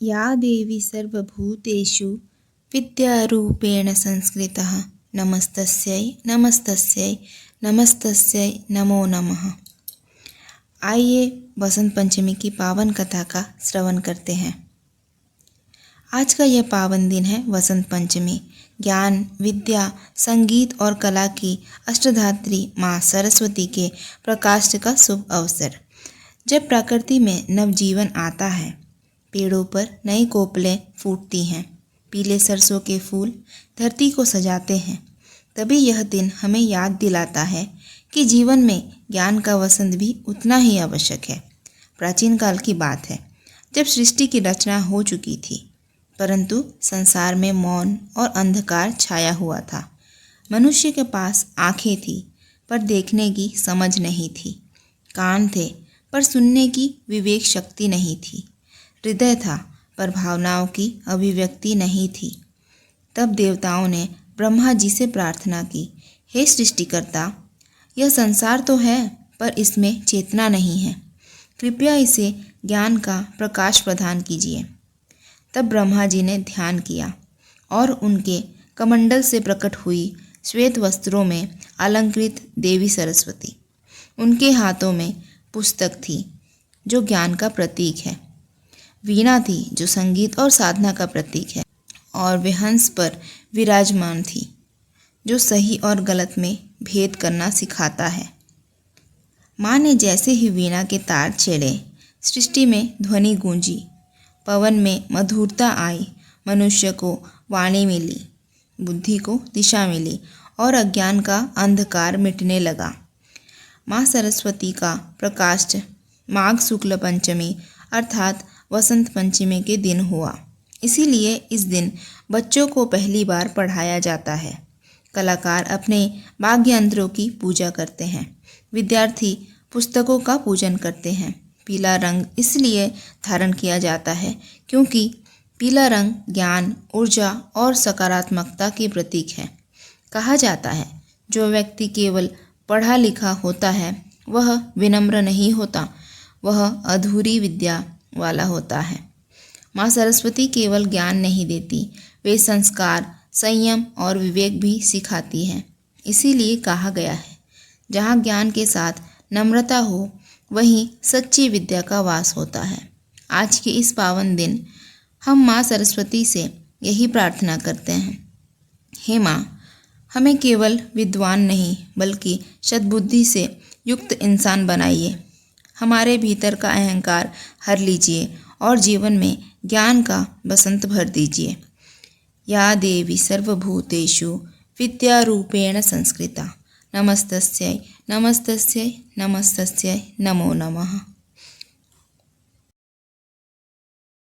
या देवी सर्वभूतेषु विद्यारूपेण संस्कृता नमस्तस्यै नमस्तस्यै नमस्तस्यै नमो नमः। आइए वसंत पंचमी की पावन कथा का श्रवण करते हैं। आज का यह पावन दिन है वसंत पंचमी। ज्ञान, विद्या, संगीत और कला की अष्टधात्री माँ सरस्वती के प्रकाश का शुभ अवसर। जब प्रकृति में नवजीवन आता है, पेड़ों पर नई कोपलें फूटती हैं, पीले सरसों के फूल धरती को सजाते हैं, तभी यह दिन हमें याद दिलाता है कि जीवन में ज्ञान का वसंत भी उतना ही आवश्यक है। प्राचीन काल की बात है, जब सृष्टि की रचना हो चुकी थी, परंतु संसार में मौन और अंधकार छाया हुआ था। मनुष्य के पास आंखें थी पर देखने की समझ नहीं थी, कान थे पर सुनने की विवेक शक्ति नहीं थी, हृदय था पर भावनाओं की अभिव्यक्ति नहीं थी। तब देवताओं ने ब्रह्मा जी से प्रार्थना की, हे सृष्टिकर्ता, यह संसार तो है पर इसमें चेतना नहीं है, कृपया इसे ज्ञान का प्रकाश प्रदान कीजिए। तब ब्रह्मा जी ने ध्यान किया और उनके कमंडल से प्रकट हुई श्वेत वस्त्रों में अलंकृत देवी सरस्वती। उनके हाथों में पुस्तक थी जो ज्ञान का प्रतीक है, वीणा थी जो संगीत और साधना का प्रतीक है, और वे हंस पर विराजमान थी जो सही और गलत में भेद करना सिखाता है। माँ ने जैसे ही वीणा के तार छेड़े, सृष्टि में ध्वनि गूंजी, पवन में मधुरता आई, मनुष्य को वाणी मिली, बुद्धि को दिशा मिली और अज्ञान का अंधकार मिटने लगा। माँ सरस्वती का प्रकाश माघ शुक्ल पंचमी अर्थात वसंत पंचमी के दिन हुआ। इसीलिए इस दिन बच्चों को पहली बार पढ़ाया जाता है। कलाकार अपने वाद्य यंत्रों की पूजा करते हैं, विद्यार्थी पुस्तकों का पूजन करते हैं। पीला रंग इसलिए धारण किया जाता है क्योंकि पीला रंग ज्ञान, ऊर्जा और सकारात्मकता के प्रतीक है। कहा जाता है, जो व्यक्ति केवल पढ़ा लिखा होता है वह विनम्र नहीं होता, वह अधूरी विद्या वाला होता है। माँ सरस्वती केवल ज्ञान नहीं देती, वे संस्कार, संयम और विवेक भी सिखाती हैं। इसीलिए कहा गया है, जहाँ ज्ञान के साथ नम्रता हो वहीं सच्ची विद्या का वास होता है। आज के इस पावन दिन हम माँ सरस्वती से यही प्रार्थना करते हैं, हे माँ, हमें केवल विद्वान नहीं बल्कि सद्बुद्धि से युक्त इंसान बनाइए। हमारे भीतर का अहंकार हर लीजिए और जीवन में ज्ञान का बसंत भर दीजिए। या देवी सर्वभूतेषु विद्यारूपेण संस्कृता नमस्तस्यै नमस्तस्यै नमस्तस्यै नमो नमः।